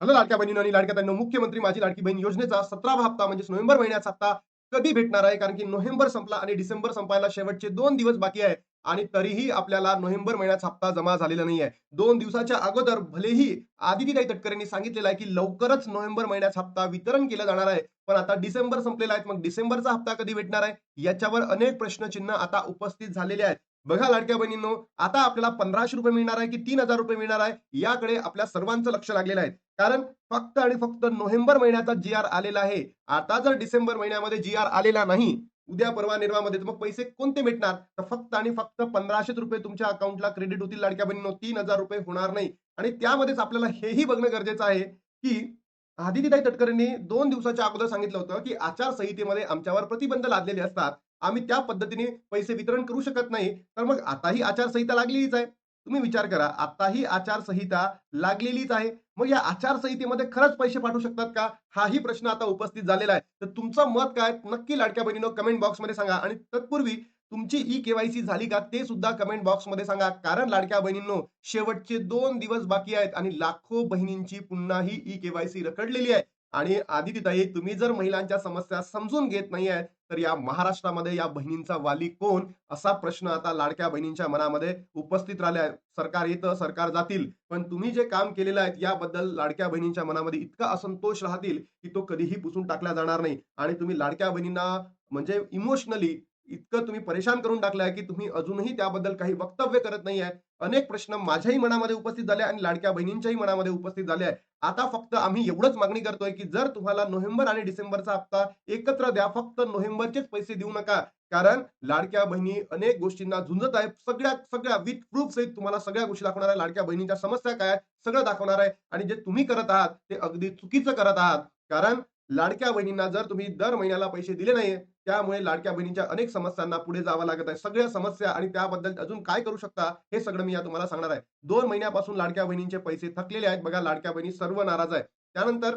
Hello लाडक्या बहिणींनो आणि लाडक्या ताईंनो, मुख्यमंत्री माझी लाडकी बहीण योजनेचा 17वा हप्ता म्हणजे नोव्हेंबर महिन्याचा हप्ता कधी भेटणार आहे? कारण की नोव्हेंबर संपला आणि डिसेंबर संपायला शेवटचे 2 दिवस बाकी आहे आणि तरीही आपल्याला नोव्हेंबर महिन्याचा हप्ता जमा झालेला नाही आहे. 2 दिवसाच्या अगोदर भलेही आदितीताई तटकरेंनी सांगितलेलं आहे, की लवकरच नोव्हेंबर महिन्याचा हप्ता वितरण केला जाणार आहे. पण आता डिसेंबर संपलेला आहे. मग डिसेंबरचा हप्ता कधी भेटणार आहे? याच्यावर अनेक प्रश्नचिन्ह आता उपस्थित झालेले आहेत. बघा लाडक्या बहिणींनो, आता आपल्याला ₹1500 मिळणार आहे की ₹3000 मिळणार आहे? याकडे आपल्या सर्वांचं लक्ष लागलेलं आहे. कारण फक्त आणि फक्त नोव्हेंबर महिन्याचा जी-आर आलेला आहे. आता जर डिसेंबर महिन्यामध्ये जी-आर आलेला नाही, उद्या परवा निर्वामध्ये, तर मग पैसे कोणते भेटणार? तर फक्त आणि फक्त ₹1500 तुमच्या अकाउंटला क्रेडिट होतील लाडक्या बहिणींनो, ₹3000 होणार नाही. आणि त्यामध्येच आपल्याला हेही बघणं गरजेचं आहे, की आदितीताई तटकरेंनी 2 दिवसाच्या अगोदर सांगितलं होतं, की आचारसंहितेमध्ये आमच्यावर प्रतिबंध लादलेले असतात. आम्ही त्या पद्धतीने पैसे वितरण करू शकत नाही. तर मग आताही आचारसंहिता लागलेलीच आहे. तुम्ही विचार करा, आताही आचारसंहिता लागलेलीच आहे. मग या आचारसंहितेमध्ये खरंच पैसे पाठवू शकतात का? हाही प्रश्न आता उपस्थित झालेला आहे. तर तुमचं मत काय? नक्की लाडक्या बहिणीनो कमेंट बॉक्समध्ये सांगा आणि तत्पूर्वी तुमची ई-के-वाय-सी झाली का? ते सुद्धा कमेंट बॉक्समध्ये सांगा. कारण लाडक्या बहिणींनो, शेवटचे 2 दिवस बाकी आहेत आणि लाखो बहिणींची पुन्हा ही ई-के-वाय-सी रखडलेली आहे. आणि आदितीताई, तुम्ही जर महिलांच्या समस्या समजून घेत नाही आहेत, तर या महाराष्ट्रामध्ये या बहिणींचा वाली कोण? असा प्रश्न आता लाडक्या बहिणींच्या मनामध्ये उपस्थित राहिला आहे. सरकार येतं, सरकार जातील. पण तुम्ही जे काम केलेलं आहे याबद्दल लाडक्या बहिणींच्या मनामध्ये इतका असंतोष राहतील, की तो कधीही पुसून टाकला जाणार नाही. आणि तुम्ही लाडक्या बहिणींना म्हणजे इमोशनली इतकं तुम्ही परेशान करून टाकलं आहे, की तुम्ही अजूनही त्याबद्दल काही वक्तव्य करत नाही आहे. अनेक प्रश्न माझ्याही मनामध्ये उपस्थित झाले आणि लाडक्या बहिणींच्याही मनामध्ये उपस्थित झाले आहे. आता फक्त आम्ही एवढंच मागणी करतोय, की जर तुम्हाला नोव्हेंबर आणि डिसेंबरचा हप्ता एकत्र द्या. फक्त नोव्हेंबरचेच पैसे देऊ नका. कारण लाडक्या बहिणी अनेक गोष्टींना झुंजत आहेत. सगळ्या सगळ्या विथ प्रूफ सहित तुम्हाला सगळ्या गोष्टी दाखवणार आहे. लाडक्या बहिणींच्या समस्या काय आहेत, सगळं दाखवणार आहे आणि जे तुम्ही करत आहात, ते अगदी चुकीचं करत आहात. कारण लाडक्या बहिणींना जर तुम्ही दर महिन्याला पैसे दिले नाही, त्यामुळे लाडक्या बहिणींच्या अनेक समस्यांना पुढे जावं लागत आहे. सगळ्या समस्या आणि त्याबद्दल अजून काय करू शकता, हे सगळं मी तुम्हाला सांगणार आहे. 2 महिन्यापासून लाडक्या बहिणींचे पैसे थकलेले आहेत. बघा लाडक्या बहिणी सर्व नाराज आहे. त्यानंतर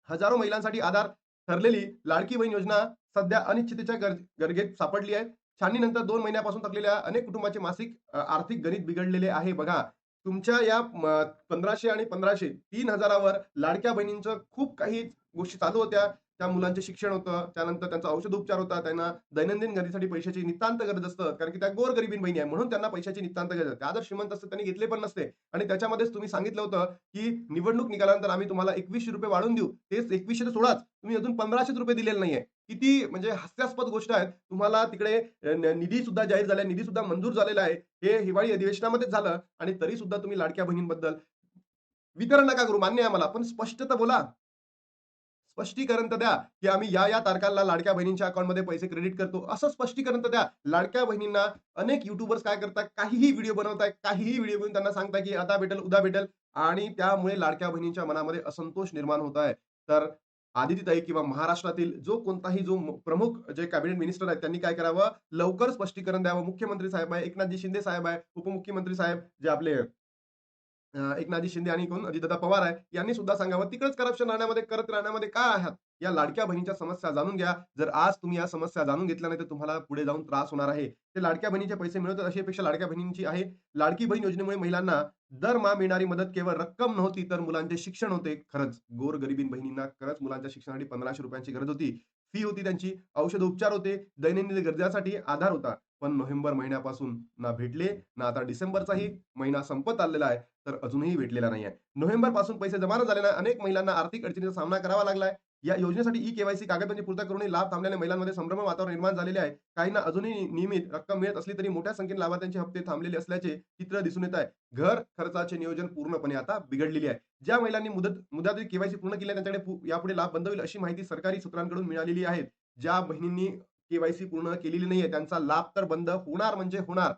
हजारो महिलांसाठी आधार ठरलेली लाडकी बहीण योजना सध्या अनिश्चिततेच्या गर्गेत सापडली आहे. छाननीनंतर 2 महिन्यापासून थकलेल्या अनेक कुटुंबाचे मासिक आर्थिक गणित बिघडलेले आहे. बघा, तुमच्या या 1500 आणि 1500 3000 वर लाडक्या बहिणींचं खूप काही गोष्टी चालू होत्या. त्या मुलांचे शिक्षण होतं, त्यानंतर त्यांचा औषधोपचार होता, त्यांना दैनंदिन गरजेसाठी पैशाची नितांत गरज असतं. कारण की त्या गोरगरिबीण बहिणी आहे, म्हणून त्यांना पैशाची नितांत गरज आहे. त्या जर श्रीमंत असते त्यांनी घेतले पण नसते. आणि त्याच्यामध्येच तुम्ही सांगितलं होतं, की निवडणूक निघाल्यानंतर आम्ही तुम्हाला ₹2100 वाढवून देऊ. तेच 2100 तर सोडाच, तुम्ही अजून ₹1500 दिलेले नाहीये. किती म्हणजे हास्यास्पद गोष्ट आहे. तुम्हाला तिकडे निधी सुद्धा जाहीर झालाय, निधी सुद्धा मंजूर झालेला आहे. हे हिवाळी अधिवेशनामध्येच झालं आणि तरी सुद्धा तुम्ही लाडक्या बहिणींबद्दल वितरण नका करू, मान्य आहे मला. पण स्पष्ट तर बोला. स्पष्टीकरण तर द्या, की आम्ही या तारखांना लाडक्या बहिणींच्या अकाउंटमध्ये पैसे क्रेडिट करतो. असं स्पष्टीकरण तर द्या. लाडक्या बहिणींना अनेक यूट्यूबर्स काय करतात, काहीही व्हिडिओ बनवताय, काहीही व्हिडिओ बनवून त्यांना सांगताय, की आता भेटेल, उद्या भेटेल आणि त्यामुळे लाडक्या बहिणींच्या मनामध्ये असंतोष निर्माण होत आहे. तर आदितीताई किंवा महाराष्ट्रातील जो प्रमुख जे कॅबिनेट मिनिस्टर आहेत, त्यांनी काय करावं, लवकर स्पष्टीकरण द्यावं. मुख्यमंत्री साहेब आहे, एकनाथजी शिंदे साहेब आहे, उपमुख्यमंत्री साहेब जे आपले एकनाथजी शिंदे आणि कोण अजितदादा पवार आहे, यांनी सुद्धा सांगावं. तिकडेच करप्शन राहण्यामध्ये करत राहण्यामध्ये काय आहात? या लाडक्या बहिणीच्या समस्या जाणून घ्या. जर आज तुम्ही या समस्या जाणून घेतल्या नाही, तर तुम्हाला पुढे जाऊन त्रास होणार आहे. ते लाडक्या बहिणीचे पैसे मिळवतात अशी अपेक्षा लाडक्या बहिणींची आहे. लाडकी बहीण योजनेमुळे महिलांना दरमहा मिळणारी मदत केवळ रक्कम नव्हती, तर मुलांचे शिक्षण होते. खरंच गोरगरिबीण बहिणींना खरंच मुलांच्या शिक्षणासाठी ₹1500 ची गरज होती. फी होती त्यांची, औषधोपचार होते, दैनंदिन गरजासाठी आधार होता. पण नोव्हेंबर महिन्यापासून ना भेटले, ना आता डिसेंबरचाही महिना संपत आलेला आहे. तर अजूनही भेटलेला नाहीये. नोव्हेंबरपासून पैसे जमा न झाल्यानं अनेक महिलांना आर्थिक अडचणीचा सामना करावा लागलाय. या योजनेसाठी ई-के-वाय-सी कागदपत्रे पूर्तता करूनही लाभ थांबल्याने महिलांमध्ये संभ्रम वातावरण निर्माण झालेले आहे. काहींना अजूनही नियमित रक्कम मिळत असली तरी मोठ्या संख्येने लाभार्थ्यांचे हप्ते थांबलेले असल्याचे चित्र दिसून येत आहे. घर खर्चाचे नियोजन पूर्णपणे आता बिघडलेली आहे. ज्या महिलांनी मुदतीत के पूर्ण केली आहे त्यांच्याकडे यापुढे लाभ बंद होईल अशी माहिती सरकारी सूत्रांकडून मिळालेली आहे. ज्या बहिणींनी के पूर्ण केलेली नाहीये त्यांचा लाभ तर बंद होणार म्हणजे होणार.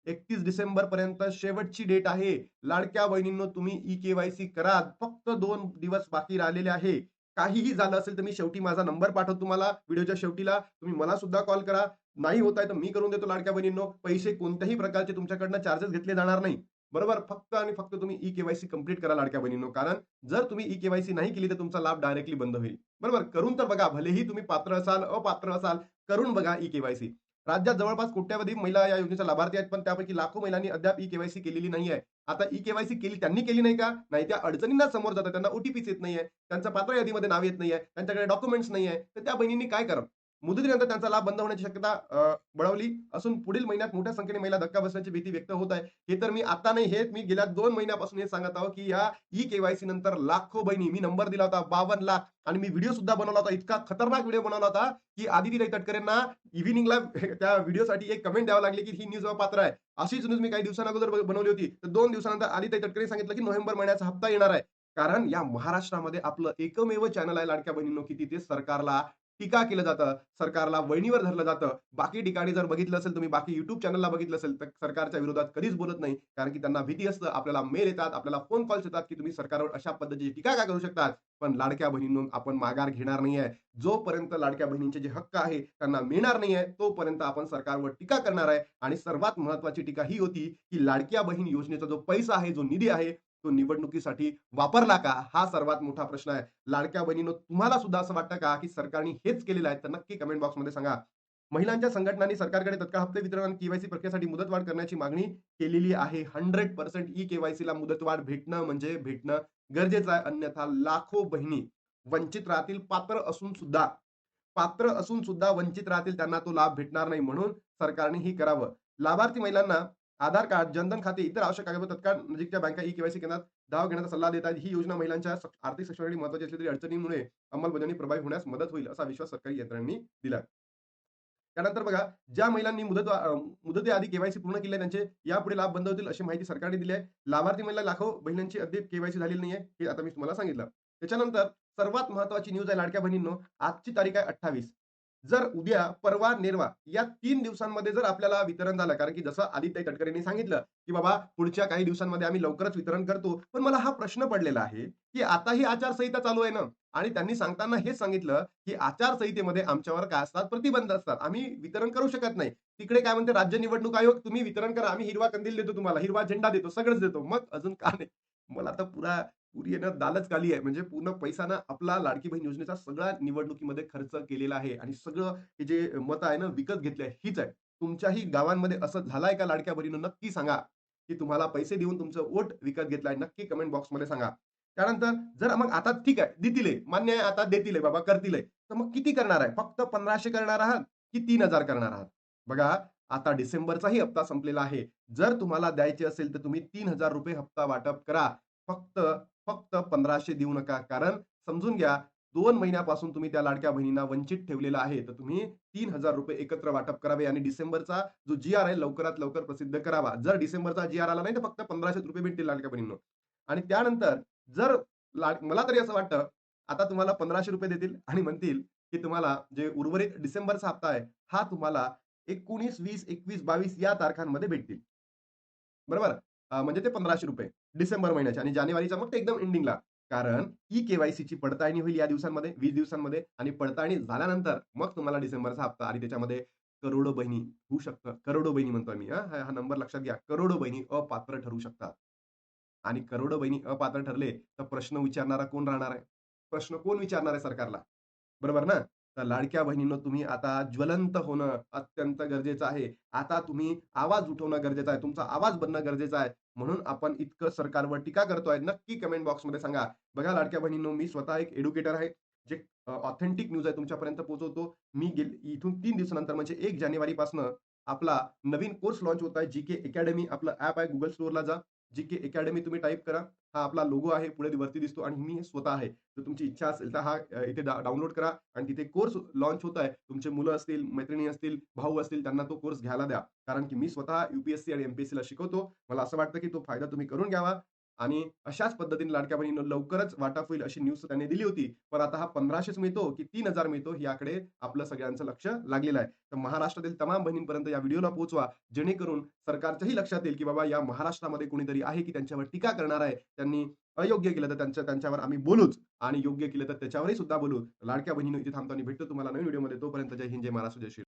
31 डिसेंबर पर्यंत शेवटची डेट आहे. लाडक्या बहिणींनो, तुम्ही ई-के-वाय-सी करा. फक्त 2 दिवस बाकी राहिलेले आहे. काहीही झालं असेल तर मी शेवटी माझा नंबर पाठवतो तुम्हाला व्हिडिओच्या शेवटीला. तुम्ही मला सुद्धा कॉल करा. नाही होत आहे तर मी करून देतो लाडक्या बहिणींनो. पैसे कोणत्याही प्रकारचे तुमच्याकडनं चार्जेस घेतले जाणार नाही. बरोबर? फक्त आणि फक्त तुम्ही ई-के-वाय-सी कंप्लीट करा लाडक्या बहिणींनो. कारण जर तुम्ही ई-के-वाय-सी नाही केली तर तुमचा लाभ डायरेक्टली बंद होईल. बरोबर? करून तर बघा. भलेही तुम्ही पात्र असाल, अपात्र असाल, करून बघा ई-के-वाय-सी. राज्यात जवळपास कोट्यवधी महिला या योजनेच्या लाभार्थी आहेत, पण त्यापैकी लाखो महिलांनी अद्याप ई-के-वाय-सी केलेली नाही आहे. आता ई-के-वाय-सी केली त्यांनी केली नाही का? नाही, त्या अडचणींना समोर जातात. त्यांना ओ-टी-पीच येत नाहीये. त्यांचं पात्र यादीमध्ये नाव येत नाहीये. त्यांच्याकडे डॉक्युमेंट्स नाहीये. तर त्या बहिणींनी काय करावं? मुदतीनंतर त्यांचा लाभ बंद होण्याची शक्यता बळावली असून पुढील महिन्यात मोठ्या संख्येने महिला धक्का बसण्याची भीती व्यक्त होत आहे. हे तर मी आता नाही, हे मी गेल्या 2 महिन्यापासून हे सांगत आहोत, की या ई-के-वाय-सी नंतर लाखो बहिणी, मी नंबर दिला होता 52,00,000 आणि मी व्हिडिओ सुद्धा बनवला होता. इतका खतरनाक व्हिडिओ बनवला होता, की आदितीताई तटकरेंना इव्हनिंगला त्या व्हिडिओसाठी एक कमेंट द्यावी लागली, की ही न्यूज पात्र आहे. अशीच न्यूज मी काही दिवसांअगोदर बनवली होती. तर 2 दिवसानंतर आदितीताई तटकरे सांगितलं, की नोव्हेंबर महिन्याचा हप्ता येणार आहे. कारण या महाराष्ट्रामध्ये आपलं एकमेव चॅनल आहे लाडक्या बहिणींनो, की तिथे सरकारला टीका केलं जातं, सरकारला वळणीवर धरलं जातं. बाकी ठिकाणी जर बघितलं असेल तुम्ही, बाकी YouTube चॅनलला बघितलं असेल, तर सरकारच्या विरोधात कधीच बोलत नाही. कारण की त्यांना भीती असतं, आपल्याला मेल येतात, आपल्याला फोन कॉल्स येतात, की तुम्ही सरकारवर अशा पद्धतीची टीका का करू शकतात? पण लाडक्या बहिणींनो, आपण माघार घेणार नाहीये. जोपर्यंत लाडक्या बहिणींचे जे हक्क आहे, त्यांना मिळणार नाहीये, तोपर्यंत आपण सरकारवर टीका करणार आहे. आणि सर्वात महत्त्वाची टीका ही होती, की लाडक्या बहीण योजनेचा जो पैसा आहे, जो निधी आहे, तो निवडणुकीसाठी वापरला का? हा सर्वात मोठा प्रश्न आहे. लाडक्या बहिणींनो, तुम्हाला सुद्धा असं वाटतं का, की सरकारने हेच केलेलं आहे? तर नक्की कमेंट बॉक्समध्ये सांगा. महिलांच्या संघटनांनी सरकारकडे तत्काळ हप्ते वितरण आणि के प्रक्रियेसाठी मुदतवाढ करण्याची मागणी केलेली आहे. 100% ई-के-वाय-सीला मुदतवाढ भेटणं म्हणजे भेटणं गरजेचं आहे. अन्यथा लाखो बहिणी वंचित राहतील. पात्र असून सुद्धा वंचित राहतील. त्यांना तो लाभ भेटणार नाही. म्हणून सरकारने हे करावं. लाभार्थी महिलांना आधार कार्ड, जनधन खाते, इतर आवश्यक कागदपत्र तत्काळ नजीकच्या बँका ई-के-वाय-सी केंद्रात धाव घेण्याचा सल्ला देत आहेत. ही योजना महिलांच्या आर्थिक सक्षमीकरणासाठी महत्त्वाची असली तरी अडचणींमुळे अंमलबजावणी प्रभावी होण्यास मदत होईल, असा विश्वास सरकारी यंत्रणांनी दिला. त्यानंतर बघा, ज्या महिलांनी मुदतीआधी के-वाय-सी पूर्ण केली आहे, त्यांचे यापुढे लाभ बंद होतील, अशी माहिती सरकारने दिली आहे. लाभार्थी महिला लाखो बहिणींची अद्याप के-वाय-सी झालेली नाहीये, हे आता मी तुम्हाला सांगितलं. त्याच्यानंतर सर्वात महत्त्वाची न्यूज आहे लाडक्या बहिणींनो, आजची तारीख आहे 28. जर उद्या, परवा, नेरवा या 3 दिवसांमध्ये जर आपल्याला वितरण झालं, कारण की जसं आदित्य तटकरेंनी सांगितलं, की बाबा पुढच्या काही दिवसांमध्ये आम्ही लवकरच वितरण करतो. पण मला हा प्रश्न पडलेला आहे, की आता ही आचारसंहिता चालू आहे ना आणि त्यांनी सांगताना हेच सांगितलं, की आचारसंहितेमध्ये आमच्यावर काय असतात, प्रतिबंध असतात. आम्ही वितरण करू शकत नाही. तिकडे काय म्हणते राज्य निवडणूक आयोग, तुम्ही वितरण करा. आम्ही हिरवा कंदील देतो तुम्हाला, हिरवा झेंडा देतो, सगळंच देतो. मग अजून का नाही? मला तर पुरी आहे ना दालच काली आहे. म्हणजे पूर्ण पैसा ना आपला लाडकी बहीण योजनेचा सगळा निवडणुकीमध्ये खर्च केलेला आहे आणि सगळं हे जे मतं आहे ना विकत घेतली आहे, हीच आहे. तुमच्याही गावांमध्ये असं झालंय का लाडक्या बहिणींनो? नक्की सांगा, की तुम्हाला पैसे देऊन तुमचं वोट विकत घेतलाय. नक्की कमेंट बॉक्समध्ये सांगा. त्यानंतर जर मग आता ठीक आहे, देतील आहे. मान्य आहे आता देतील आहे बाबा, करतील आहे. तर मग किती करणार आहे? फक्त 1500 करणार आहात, की 3000 करणार आहात? बघा, आता डिसेंबरचाही हप्ता संपलेला आहे. जर तुम्हाला द्यायचे असेल, तर तुम्ही ₹3000 हप्ता वाटप करा. फक्त फक्त 1500 देऊ नका. कारण समजून घ्या, 2 महिन्यापासून तुम्ही त्या लाडक्या बहिणींना वंचित ठेवलेलं आहे. तर तुम्ही ₹3000 एकत्र वाटप करावे आणि डिसेंबरचा जो जी-आर आहे लवकरात लवकर प्रसिद्ध करावा. जर डिसेंबरचा जी-आर आला नाही, तर फक्त ₹1500 भेटतील लाडक्या बहिणींनो. आणि त्यानंतर जर मला तरी असं वाटतं, आता तुम्हाला ₹1500 देतील आणि म्हणतील, की तुम्हाला जे उर्वरित डिसेंबरचा हप्ता आहे, हा तुम्हाला 19, 20, 21, 22 या तारखांमध्ये भेटतील. बरोबर? म्हणजे ते ₹1500 डिसेंबर महिन्याचे आणि जानेवारीचा मग ते एकदम एंडिंगला. कारण ई-के-वाय-सीची पडताळणी होईल या दिवसांमध्ये, 20 दिवसांमध्ये आणि पडताळणी झाल्यानंतर मग तुम्हाला डिसेंबरचा हप्ता आणि त्याच्यामध्ये करोडो बहिणी होऊ शकतं. करोडो बहिणी म्हणतोय मी हां, हा नंबर लक्षात घ्या. करोडो बहिणी अपात्र ठरू शकतात. आणि करोडो बहिणी अपात्र ठरले, तर प्रश्न विचारणारा कोण राहणार आहे? प्रश्न कोण विचारणार आहे सरकारला? बरोबर ना? तर लाडक्या बहिणींनो, तुम्ही आता ज्वलंत होणं अत्यंत गरजेचं आहे. आता तुम्ही आवाज उठवणं गरजेचं आहे. तुमचा आवाज बनणं गरजेचं आहे. म्हणून आपण इतकं सरकारवर टीका करतोय. नक्की कमेंट बॉक्समध्ये सांगा. बघा लाडक्या बहिणींनो, मी स्वतः एक एड्युकेटर आहे. जे ऑथेंटिक न्यूज आहे तुमच्यापर्यंत पोहोचवतो. मी इथून 3 दिवसानंतर म्हणजे 1 जानेवारीपासनं आपला नवीन कोर्स लॉन्च होत आहे. जी-के अकॅडमी आपलं ॲप आहे. Google स्टोअरला जा. जी-के अकॅडमी तुम्ही टाइप करा. हा आपला लोगो आहे. पुढे वरती दिसतो आणि मी हे स्वतः आहे. जर तुमची इच्छा असेल तर हा इथे डाउनलोड करा आणि तिथे कोर्स लॉन्च होत आहे. तुमचे मुलं असतील, मैत्रिणी असतील, भाऊ असतील त्यांना तो कोर्स घ्यायला द्या. कारण की मी स्वतः यू-पी-एस-सी आणि एम-पी-एस-सीला शिकवतो. मला असं वाटतं की तो फायदा तुम्ही करून घ्यावा आणि अशाच पद्धतीने लाडक्या बहिणींनो लवकरच वाटप होईल अशी न्यूज त्यांनी दिली होती. पण आता हा 1500च मिळतो की 3000 मिळतो याकडे आपलं सगळ्यांचं लक्ष लागलेलं आहे. तर महाराष्ट्रातील तमाम बहिणींपर्यंत या व्हिडिओला पोहोचवा. जेणेकरून सरकारच्याही लक्षात येईल की बाबा या महाराष्ट्रामध्ये कोणीतरी आहे की त्यांच्यावर टीका करणार आहे. त्यांनी अयोग्य केलं तर त्यांच्यावर आम्ही बोलूच आणि योग्य केलं तर त्याच्यावरही सुद्धा बोलू. लाडक्या बहिणींनो इथे थांबतो आणि भेटतो तुम्हाला नवीन व्हिडिओमध्ये. तोपर्यंत जय हिंद, जय महाराष्ट्र, जय श्री